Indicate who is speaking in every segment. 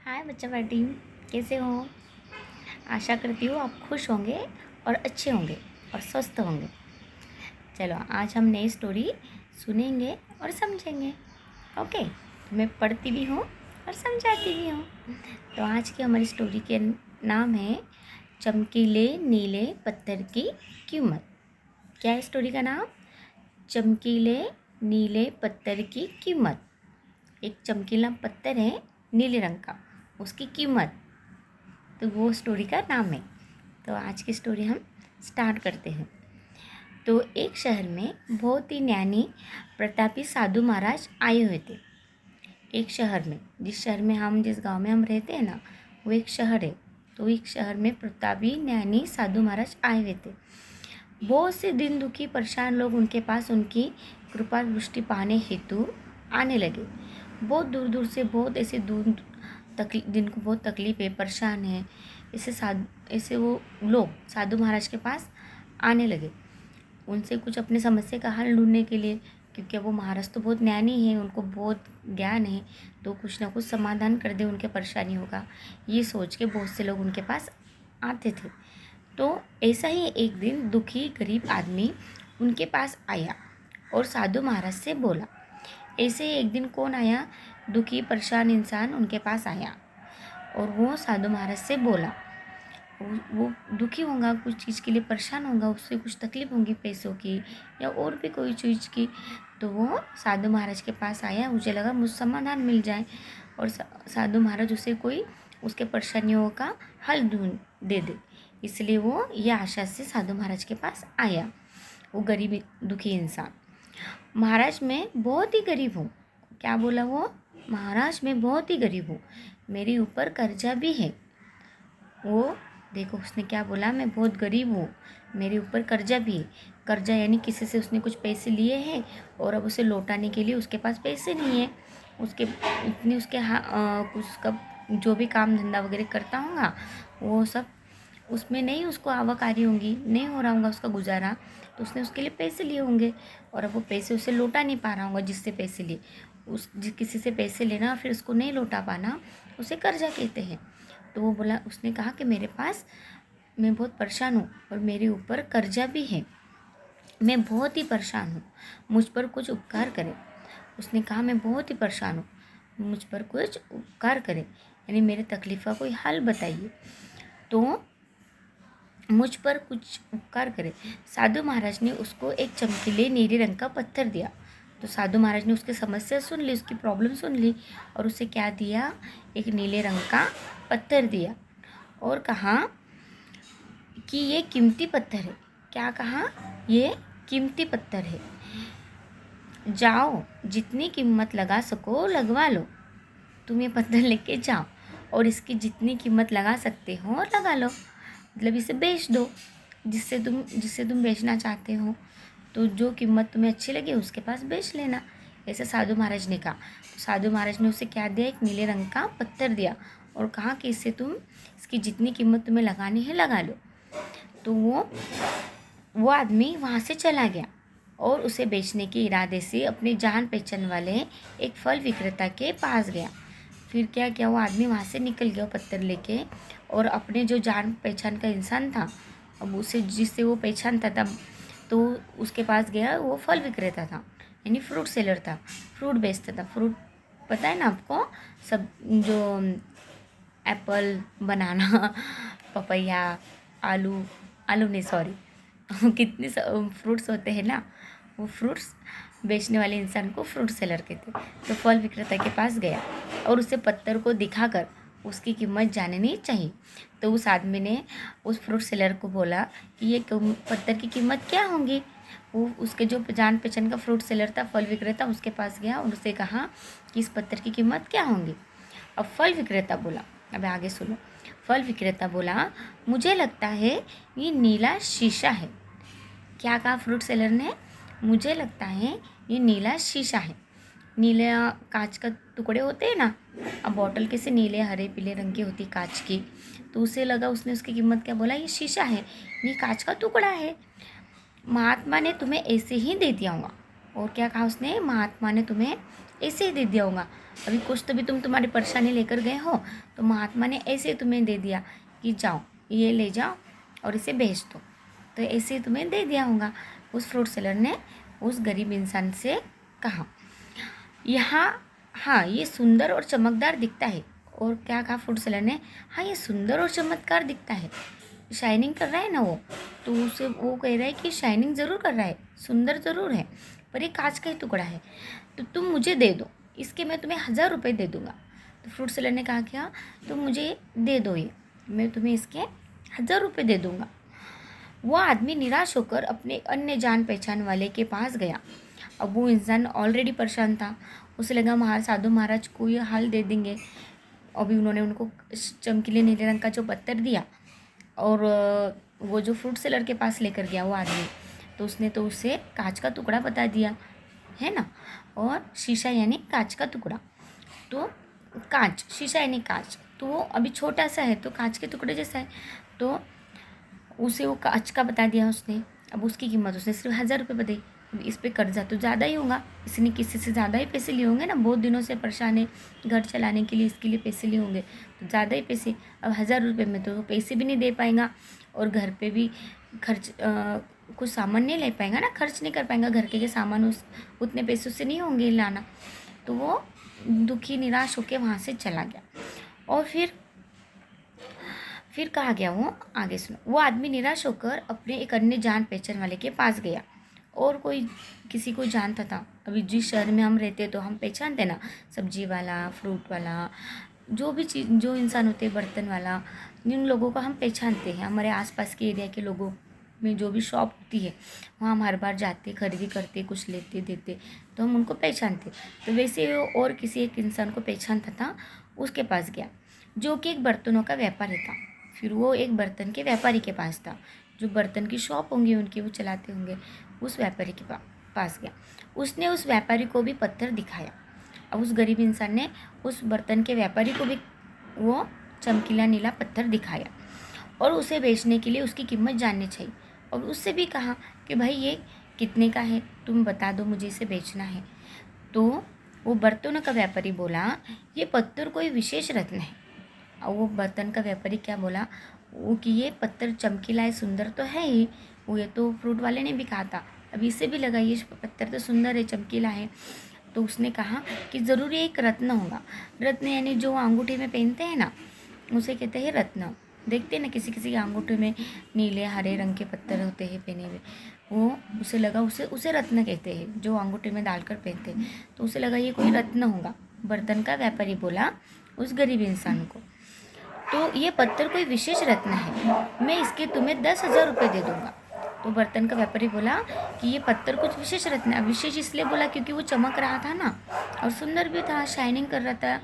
Speaker 1: हाय बच्चा पार्टी, कैसे हो? आशा करती हूँ आप खुश होंगे और अच्छे होंगे और स्वस्थ होंगे। चलो आज हम नई स्टोरी सुनेंगे और समझेंगे। ओके, तो मैं पढ़ती भी हूँ और समझाती भी हूँ। तो आज की हमारी स्टोरी के नाम है चमकीले नीले पत्थर की कीमत। क्या है स्टोरी का नाम? चमकीले नीले पत्थर की कीमत। एक चमकीला पत्थर है नीले रंग का, उसकी कीमत, तो वो स्टोरी का नाम है। तो आज की स्टोरी हम स्टार्ट करते हैं। तो एक शहर में बहुत ही ज्ञानी प्रतापी साधु महाराज आए हुए थे। एक शहर में, जिस गांव में हम रहते हैं ना, वो एक शहर है। तो एक शहर में प्रतापी ज्ञानी साधु महाराज आए हुए थे। बहुत से दिन दुखी परेशान लोग उनके पास उनकी कृपा दृष्टि पाने हेतु आने लगे। बहुत दूर दूर से, बहुत ऐसे दूर जिनको बहुत तकलीफ है, परेशान है, ऐसे वो लोग साधु महाराज के पास आने लगे उनसे कुछ अपने समस्या का हल ढूंढने के लिए। क्योंकि वो महाराज तो बहुत ज्ञानी है, उनको बहुत ज्ञान है, तो कुछ ना कुछ समाधान कर दे उनके परेशानियों का, ये सोच के बहुत से लोग उनके पास आते थे। तो ऐसा ही एक दिन दुखी गरीब आदमी उनके पास आया और साधु महाराज से बोला। ऐसे ही एक दिन कौन आया? दुखी परेशान इंसान उनके पास आया और वो साधु महाराज से बोला। वो दुखी होगा, कुछ चीज़ के लिए परेशान होगा, उससे कुछ तकलीफ होगी पैसों की या और भी कोई चीज़ की। तो वो साधु महाराज के पास आया, मुझे लगा मुझे समाधान मिल जाए और साधु महाराज उसे कोई उसके परेशानियों का हल ढूंढ दे दे। इसलिए वो ये आशा से साधु महाराज के पास आया, वो गरीब दुखी इंसान। महाराज मैं बहुत ही गरीब हूँ। क्या बोला वो? महाराज मैं बहुत ही गरीब हूँ, मेरे ऊपर कर्जा भी है। वो देखो उसने क्या बोला, मैं बहुत गरीब हूँ, मेरे ऊपर कर्जा भी है। कर्जा यानी किसी से उसने कुछ पैसे लिए हैं और अब उसे लौटाने के लिए उसके पास पैसे नहीं है। उसके इतनी उसके उसका जो भी काम धंधा वगैरह करता होगा वो सब उसमें नहीं उसको आवक आ रही होंगी, नहीं हो रहा होगा उसका गुजारा, तो उसने उसके लिए पैसे लिए होंगे और अब वो पैसे उसे लौटा नहीं पा रहा होगा। जिससे पैसे लिए किसी से पैसे लेना फिर उसको नहीं लौटा पाना, उसे कर्जा कहते हैं। तो वो बोला, उसने कहा कि मैं बहुत परेशान हूँ और मेरे ऊपर कर्जा भी है, मैं बहुत ही परेशान हूँ, मुझ पर कुछ उपकार करें। उसने कहा मैं बहुत ही परेशान हूँ, मुझ पर कुछ उपकार करें, यानी मेरे तकलीफ़ का कोई हल बताइए, तो मुझ पर कुछ उपकार करें। साधु महाराज ने उसको एक चमकीले नीले रंग का पत्थर दिया। तो साधु महाराज ने उसकी समस्या सुन ली, उसकी प्रॉब्लम सुन ली और उसे क्या दिया? एक नीले रंग का पत्थर दिया और कहा कि ये कीमती पत्थर है। क्या कहा? ये कीमती पत्थर है, जाओ जितनी कीमत लगा सको लगवा लो। तुम ये पत्थर लेके जाओ और इसकी जितनी कीमत लगा सकते हो लगा लो, मतलब इसे बेच दो जिससे तुम बेचना चाहते हो। तो जो कीमत तुम्हें अच्छी लगे उसके पास बेच लेना, ऐसा साधु महाराज ने कहा। तो साधु महाराज ने उसे क्या दिया? एक नीले रंग का पत्थर दिया और कहा कि इसकी जितनी कीमत तुम्हें लगानी है लगा लो। तो वो आदमी वहाँ से चला गया और उसे बेचने के इरादे से अपने जान पहचान वाले एक फल विक्रेता के पास गया। फिर क्या किया? वो आदमी वहाँ से निकल गया पत्थर लेके और अपने जो जान पहचान का इंसान था, अब उसे जिससे वो पहचानता था, तो उसके पास गया। वो फल विक्रेता था, यानी फ्रूट सेलर था, फ्रूट बेचता था। फ्रूट पता है ना आपको, सब जो एप्पल, बनाना, पपैया, आलू आलू नहीं सॉरी कितने फ्रूट्स होते हैं ना, वो फ्रूट्स बेचने वाले इंसान को फ्रूट सेलर कहते। तो फल विक्रेता के पास गया और उसे पत्थर को दिखाकर उसकी कीमत जाननी चाहिए। तो उस आदमी ने उस फ्रूट सेलर को बोला कि ये पत्थर की कीमत क्या होगी। वो उसके जो जान पहचान का फ्रूट सेलर था, फल विक्रेता, उसके पास गया और उससे कहा कि इस पत्थर की कीमत क्या होगी। अब फल विक्रेता बोला, अब आगे सुनो। फल विक्रेता बोला, मुझे लगता है ये नीला शीशा है। क्या कहा फ्रूट सेलर ने? मुझे लगता है ये नीला शीशा है। नीले कांच का टुकड़े होते हैं ना, अब बॉटल कैसे नीले हरे पीले रंग की होती कांच की, तो उसे लगा, उसने उसकी कीमत क्या बोला? ये शीशा है, ये कांच का टुकड़ा है, महात्मा ने तुम्हें ऐसे ही दे दिया होगा। और क्या कहा उसने? महात्मा ने तुम्हें ऐसे ही दे दिया होगा। अभी कुछ तो भी तुम्हारी परेशानी लेकर गए हो तो महात्मा ने ऐसे ही तुम्हें दे दिया कि जाओ ये ले जाओ और इसे बेच दो, तो ऐसे ही तुम्हें दे दिया होगा। उस फ्रूट सेलर ने उस गरीब इंसान से कहा। यहाँ हाँ ये सुंदर और चमकदार दिखता है। और क्या कहा फ्रूट सेलर ने? हाँ ये सुंदर और चमत्कार दिखता है, शाइनिंग कर रहा है ना वो। तो उसे वो कह रहा है कि शाइनिंग ज़रूर कर रहा है, सुंदर ज़रूर है, पर ये कांच का ही टुकड़ा है, तो तुम मुझे दे दो, इसके मैं तुम्हें 1000 रुपये दे दूँगा। तो फ्रूट सेलर ने कहा क्या? तुम मुझे दे दो, ये मैं तुम्हें इसके 1000 रुपये दे दूँगा। वो आदमी निराश होकर अपने अन्य जान पहचान वाले के पास गया। अब वो इंसान ऑलरेडी परेशान था, उसे लगा साधु महाराज को ये हाल दे देंगे। अभी उन्होंने उनको चमकीले नीले रंग का जो पत्थर दिया और वो जो फ्रूट सेलर के पास लेकर गया वो आदमी, तो उसने तो उसे कांच का टुकड़ा बता दिया है ना। और शीशा यानी कांच का टुकड़ा, तो कांच, शीशा यानी कांच, तो वो अभी छोटा सा है तो कांच के टुकड़े जैसा है, तो उसे वो कांच का बता दिया उसने। अब उसकी कीमत उसने सिर्फ 1000 रुपये बताई। इस पे कर्जा तो ज़्यादा ही होगा, इसने किसी से ज़्यादा ही पैसे लिए होंगे ना, बहुत दिनों से परेशान है, घर चलाने के लिए इसके लिए पैसे लिए होंगे, तो ज़्यादा ही पैसे। अब 1000 रुपये में तो पैसे भी नहीं दे पाएगा और घर पे भी खर्च कुछ सामान नहीं ले पाएगा ना, खर्च नहीं कर पाएगा, घर के सामान उतने पैसों से नहीं होंगे लाना। तो वो दुखी निराश होकर वहाँ से चला गया। और फिर कहा गया, वो आगे सुनो। वो आदमी निराश होकर अपने एक अन्य जान पहचान वाले के पास गया, और कोई किसी को जानता था। अभी जिस शहर में हम रहते तो हम पहचानते ना, सब्जी वाला, फ्रूट वाला, जो भी चीज़, जो इंसान होते हैं, बर्तन वाला, जिन लोगों को हम पहचानते हैं। हमारे आसपास के एरिया के लोगों में जो भी शॉप होती है वहाँ हम हर बार जाते, खरीदी करते, कुछ लेते देते, तो हम उनको पहचानते। तो वैसे वो और किसी एक इंसान को पहचानता था, उसके पास गया, जो कि एक बर्तनों का व्यापारी था। फिर वो एक बर्तन के व्यापारी के पास था, जो बर्तन की शॉप होंगी उनकी, वो चलाते होंगे, उस व्यापारी के पास गया। उसने उस व्यापारी को भी पत्थर दिखाया। अब उस गरीब इंसान ने उस बर्तन के व्यापारी को भी वो चमकीला नीला पत्थर दिखाया और उसे बेचने के लिए उसकी कीमत जाननी चाहिए। और उससे भी कहा कि भाई ये कितने का है, तुम बता दो, मुझे इसे बेचना है। तो वो बर्तनों का व्यापारी बोला, ये पत्थर कोई विशेष रत्न है। और वो बर्तन का व्यापारी क्या बोला, वो कि ये पत्थर चमकीला है, सुंदर तो है ही, वो ये तो फ्रूट वाले ने भी कहा था, अभी इसे भी लगा, ये पत्थर तो सुंदर है, चमकीला है। तो उसने कहा कि ज़रूर ये एक रत्न होगा। रत्न यानी जो अंगूठे में पहनते हैं ना, उसे कहते हैं रत्न। देखते हैं ना किसी किसी के अंगूठे में नीले हरे रंग के पत्थर होते हैं पहने हुए, वो उसे लगा उसे रत्न कहते हैं, जो अंगूठे में डालकर पहनते हैं। तो उसे लगा ये कोई रत्न होगा। बर्तन का व्यापारी बोला उस गरीब इंसान को, तो ये पत्थर कोई विशेष रत्न है, मैं इसके तुम्हें 10,000 रुपये दे दूँगा। तो बर्तन का व्यापारी बोला कि ये पत्थर कुछ विशेष रत्न है। विशेष इसलिए बोला क्योंकि वो चमक रहा था ना, और सुंदर भी था, शाइनिंग कर रहा था।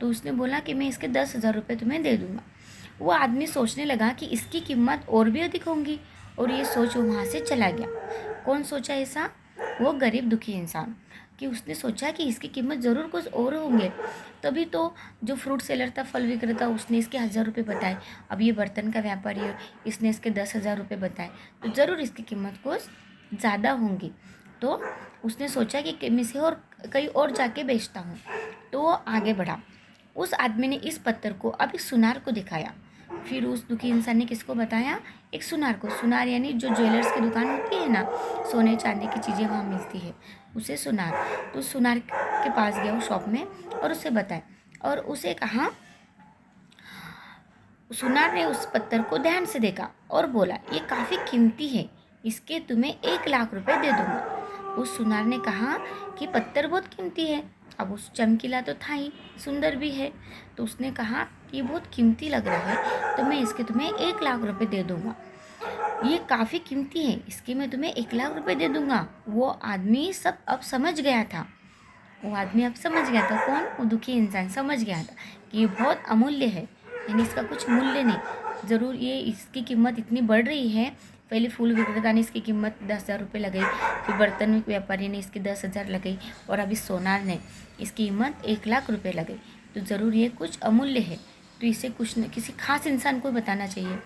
Speaker 1: तो उसने बोला कि मैं इसके 10,000 रुपये तुम्हें दे दूँगा। वो आदमी सोचने लगा कि इसकी कीमत और भी अधिक होंगी, और ये सोच वो वहाँ से चला गया। कौन सोचा ऐसा? वो गरीब दुखी इंसान, कि उसने सोचा कि इसकी कीमत ज़रूर कुछ और होंगे। तभी तो जो फ्रूट सेलर था, फल विक्रेता, उसने इसके 1000 रुपये बताए। अब ये बर्तन का व्यापारी है, इसने इसके 10,000 रुपये बताए, तो ज़रूर इसकी कीमत कुछ ज़्यादा होंगी। तो उसने सोचा कि मैं इसे और कहीं और जाके बेचता हूँ। तो वो आगे बढ़ा। उस आदमी ने इस पत्थर को अब एक सुनार को दिखाया। फिर उस दुखी इंसान ने किसको बताया? एक सुनार को। सुनार यानी जो ज्वेलर्स की दुकान होती है ना, सोने चांदी की चीज़ें वहाँ मिलती है, उसे सुनार। तो सुनार के पास गया वो शॉप में और उसे बताया, और उसे कहा, सुनार ने उस पत्थर को ध्यान से देखा और बोला, ये काफ़ी कीमती है, इसके तुम्हें 1,00,000 रुपये दे दूँगा। उस सुनार ने कहा कि पत्थर बहुत कीमती है। अब उस चमकीला तो था ही, सुंदर भी है, तो उसने कहा कि ये बहुत कीमती लग रहा है, तो मैं इसके तुम्हें 1,00,000 रुपये दे दूँगा। ये काफ़ी कीमती है, इसके मैं तुम्हें 1,00,000 रुपये दे दूँगा। वो आदमी सब अब समझ गया था। वो आदमी अब समझ गया था। कौन? वो दुखी इंसान समझ गया था कि ये बहुत अमूल्य है, यानी इसका कुछ मूल्य नहीं, ज़रूर ये इसकी कीमत इतनी बढ़ रही है। पहले फूल विक्रेता ने इसकी कीमत 10,000 रुपये लगाई, फिर बर्तन व्यापारी ने इसकी 10,000 लगाई, और अभी सोनार ने इसकी कीमत 1,00,000 रुपये लगाई। तो ज़रूर ये कुछ अमूल्य है, तो इसे कुछ न किसी खास इंसान को बताना चाहिए।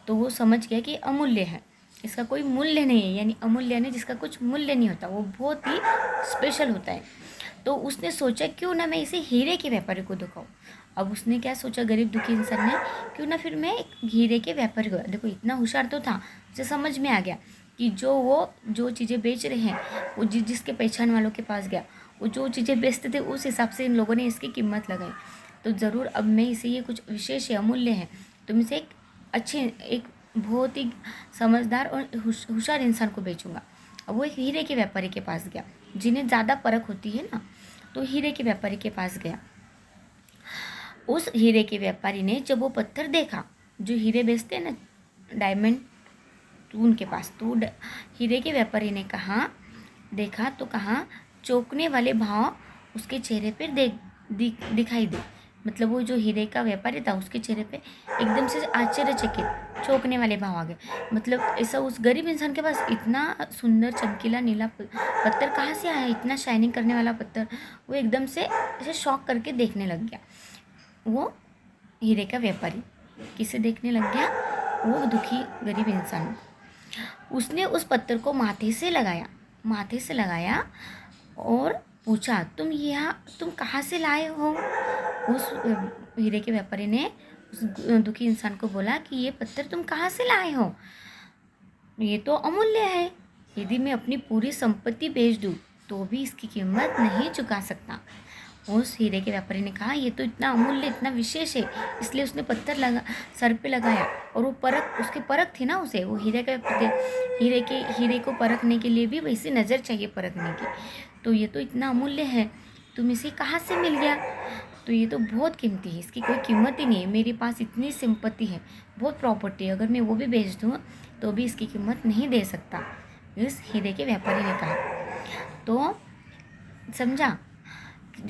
Speaker 1: तो वो समझ गया कि अमूल्य है, इसका कोई मूल्य नहीं है, यानी अमूल्य यानी जिसका कुछ मूल्य नहीं होता, वो बहुत ही स्पेशल होता है। तो उसने सोचा क्यों ना मैं इसे हीरे के व्यापारी को दिखाऊं। अब उसने क्या सोचा, गरीब दुखी इंसान ने, क्यों ना फिर मैं एक हीरे के व्यापारी को, देखो इतना होशियार तो था, उसे समझ में आ गया कि जो चीज़ें बेच रहे हैं वो जिसके पहचान वालों के पास गया, वो जो चीज़ें बेचते थे उस हिसाब से इन लोगों ने इसकी कीमत लगाई। तो ज़रूर अब मैं इसे, ये कुछ विशेष है, अमूल्य है, तो मैं इसे एक बहुत ही समझदार और होशियार इंसान को बेचूंगा। अब वो एक हीरे के व्यापारी के पास गया, जिन्हें ज़्यादा परख होती है ना, तो हीरे के व्यापारी के पास गया। उस हीरे के व्यापारी ने जब वो पत्थर देखा, जो हीरे बेचते हैं ना, डायमंड, तो उनके पास, तो हीरे के व्यापारी ने देखा तो कहा, चौंकने वाले भाव उसके चेहरे पर दिखाई दे। मतलब वो जो हीरे का व्यापारी था, उसके चेहरे पे एकदम से आश्चर्यचकित चौंकने वाले भाव आ गए। मतलब ऐसा उस गरीब इंसान के पास इतना सुंदर चमकीला नीला पत्थर कहाँ से आया, इतना शाइनिंग करने वाला पत्थर। वो एकदम से ऐसे शॉक करके देखने लग गया। वो हीरे का व्यापारी किसे देखने लग गया, वो दुखी गरीब इंसान। उसने उस पत्थर को माथे से लगाया और पूछा, तुम कहाँ से लाए हो। उस हीरे के व्यापारी ने उस दुखी इंसान को बोला कि ये पत्थर तुम कहाँ से लाए हो, ये तो अमूल्य है, यदि मैं अपनी पूरी संपत्ति बेच दूँ तो भी इसकी कीमत नहीं चुका सकता। उस हीरे के व्यापारी ने कहा, ये तो इतना अमूल्य, इतना विशेष है, इसलिए उसने पत्थर सर पे लगाया। और वो उसकी परख थी ना, उसे वो हीरे को परखने के लिए भी वैसी नज़र चाहिए परखने की। तो ये तो इतना अमूल्य है, तुम इसे कहाँ से मिल गया। तो ये तो बहुत कीमती है, इसकी कोई कीमत ही नहीं है, मेरे पास इतनी संपत्ति है, बहुत प्रॉपर्टी है, अगर मैं वो भी बेच दूँ तो भी इसकी कीमत नहीं दे सकता, इस हीरे के व्यापारी ने कहा। तो समझा,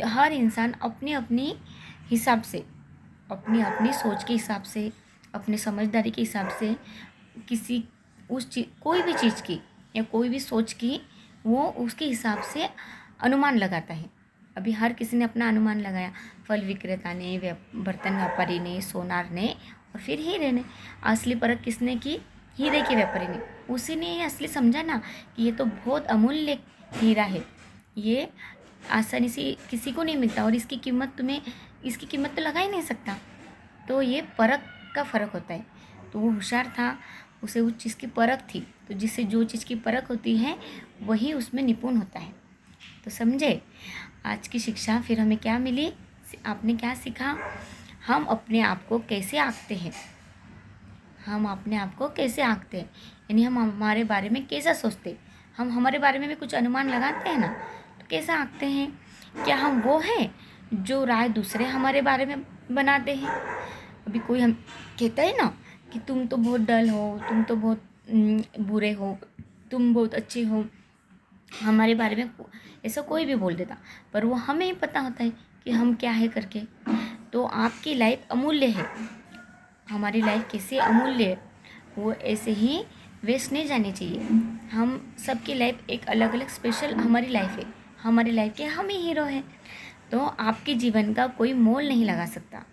Speaker 1: हर इंसान अपनी अपनी हिसाब से, अपनी अपनी सोच के हिसाब से, अपनी समझदारी के हिसाब से कोई भी चीज़ की या कोई भी सोच की, वो उसके हिसाब से अनुमान लगाता है। अभी हर किसी ने अपना अनुमान लगाया, फल विक्रेता ने, बर्तन व्यापारी ने, सोनार ने और फिर हीरे ने। असली परख किसने की, हीरे के व्यापारी ने। उसी ने ये असली समझा ना कि ये तो बहुत अमूल्य हीरा है, ये आसानी से किसी को नहीं मिलता और इसकी कीमत तो लगा ही नहीं सकता। तो ये परख का फ़र्क होता है। तो वो होशियार था, उसे उस चीज़ की परख थी, तो जिससे जो चीज़ की परख होती है वही उसमें निपुण होता है। तो समझे आज की शिक्षा फिर हमें क्या मिली, आपने क्या सीखा, हम अपने आप को कैसे आंकते हैं, यानी हम हमारे बारे में कैसा सोचते, हम हमारे बारे में भी कुछ अनुमान लगाते हैं ना, तो कैसा आंकते हैं। क्या हम वो हैं जो राय दूसरे हमारे बारे में बनाते हैं। अभी कोई हम कहता है ना कि तुम तो बहुत डल हो, तुम तो बहुत बुरे हो, तुम बहुत अच्छे हो, हमारे बारे में ऐसा कोई भी बोल देता, पर वो हमें ही पता होता है कि हम क्या है करके। तो आपकी लाइफ अमूल्य है, हमारी लाइफ कैसे अमूल्य है, वो ऐसे ही वेस्ट नहीं जानी चाहिए। हम सबकी लाइफ एक अलग अलग स्पेशल हमारी लाइफ है, हमारी लाइफ के हम ही हीरो हैं। तो आपके जीवन का कोई मोल नहीं लगा सकता।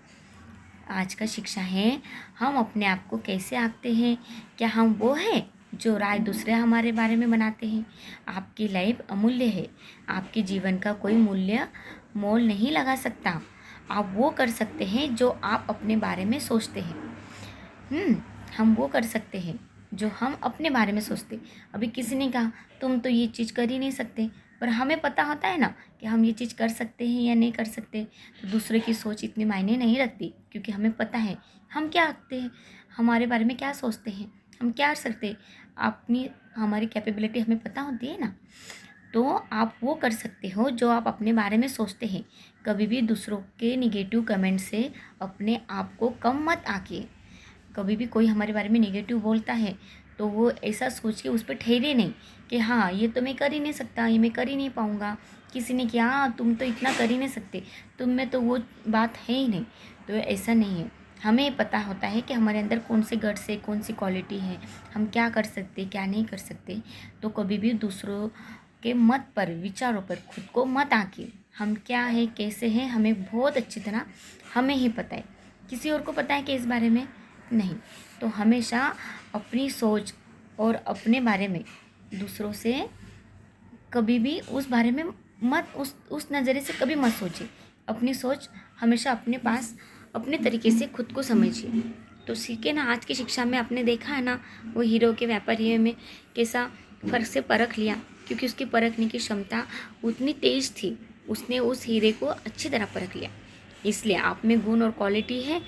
Speaker 1: आज का शिक्षा है, हम अपने आप को कैसे आंकते हैं, क्या हम वो हैं जो राय दूसरे हमारे बारे में बनाते हैं। आपकी लाइफ अमूल्य है, आपके जीवन का कोई मोल नहीं लगा सकता। आप वो कर सकते हैं जो आप अपने बारे में सोचते हैं। हम वो कर सकते हैं जो हम अपने बारे में सोचते। अभी किसी ने कहा तुम तो ये चीज़ कर ही नहीं सकते, पर हमें पता होता है ना कि हम ये चीज़ कर सकते हैं या नहीं कर सकते। तो दूसरे की सोच इतनी मायने नहीं रखती, क्योंकि हमें पता है हम क्या आंकते हैं, हमारे बारे में क्या सोचते हैं, हम क्या कर सकते। हमारी कैपेबिलिटी हमें पता होती है ना। तो आप वो कर सकते हो जो आप अपने बारे में सोचते हैं। कभी भी दूसरों के निगेटिव कमेंट से अपने आप को कम मत आंकिए। कभी भी कोई हमारे बारे में नेगेटिव बोलता है तो वो ऐसा सोच के उस पर ठहरे नहीं कि हाँ ये तो मैं कर ही नहीं सकता, ये मैं कर ही नहीं पाऊँगा। किसी ने किया, हाँ तुम तो इतना कर ही नहीं सकते, तुम में तो वो बात है ही नहीं। तो ऐसा नहीं है, हमें पता होता है कि हमारे अंदर कौन से गट्स है, कौन सी क्वालिटी है, हम क्या कर सकते क्या नहीं कर सकते। तो कभी भी दूसरों के मत पर, विचारों पर खुद को मत आंकिए। हम क्या है, कैसे हैं, हमें बहुत अच्छी तरह हमें ही पता है। किसी और को पता है कि इस बारे में नहीं। तो हमेशा अपनी सोच और अपने बारे में दूसरों से कभी भी उस बारे में मत उस नज़रिए से कभी मत सोचिए। अपनी सोच हमेशा अपने पास अपने तरीके से खुद को समझिए। तो सीखे ना, आज की शिक्षा में आपने देखा है ना, वो हीरो के व्यापारी में कैसा फर्क से परख लिया, क्योंकि उसकी परखने की क्षमता उतनी तेज थी। उसने उस हीरे को अच्छी तरह परख लिया। इसलिए आप में गुण और क्वालिटी है,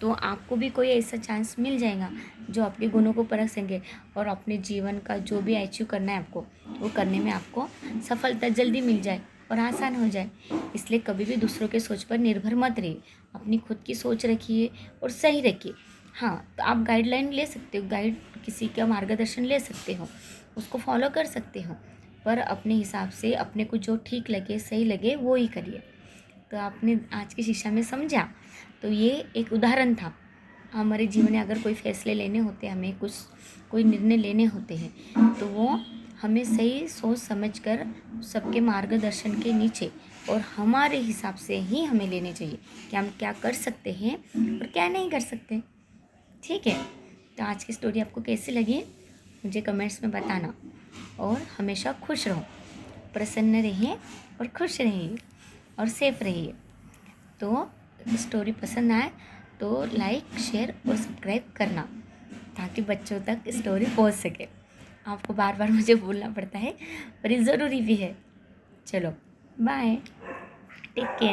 Speaker 1: तो आपको भी कोई ऐसा चांस मिल जाएगा जो आपके गुणों को परख सकेंगे, और अपने जीवन का जो भी अचीव करना है आपको, वो करने में आपको सफलता जल्दी मिल जाए और आसान हो जाए। इसलिए कभी भी दूसरों के सोच पर निर्भर मत रहिए, अपनी खुद की सोच रखिए और सही रखिए। हाँ, तो आप गाइडलाइन ले सकते हो, किसी का मार्गदर्शन ले सकते हो, उसको फॉलो कर सकते हो, पर अपने हिसाब से अपने को जो ठीक लगे, सही लगे, वो ही करिए। तो आपने आज की शिक्षा में समझा, तो ये एक उदाहरण था। हमारे जीवन में अगर कोई फैसले लेने होते हैं, हमें कोई निर्णय लेने होते हैं, तो वो हमें सही सोच समझ कर सबके मार्गदर्शन के नीचे और हमारे हिसाब से ही हमें लेने चाहिए कि हम क्या कर सकते हैं और क्या नहीं कर सकते। ठीक है, तो आज की स्टोरी आपको कैसी लगी मुझे कमेंट्स में बताना, और हमेशा खुश रहो, प्रसन्न रहिए और खुश रहिए और सेफ रहिए। तो स्टोरी पसंद आए तो लाइक, शेयर और सब्सक्राइब करना, ताकि बच्चों तक स्टोरी पहुंच सके। आपको बार बार मुझे बोलना पड़ता है, पर ये ज़रूरी भी है। चलो, बाय, टेक केयर।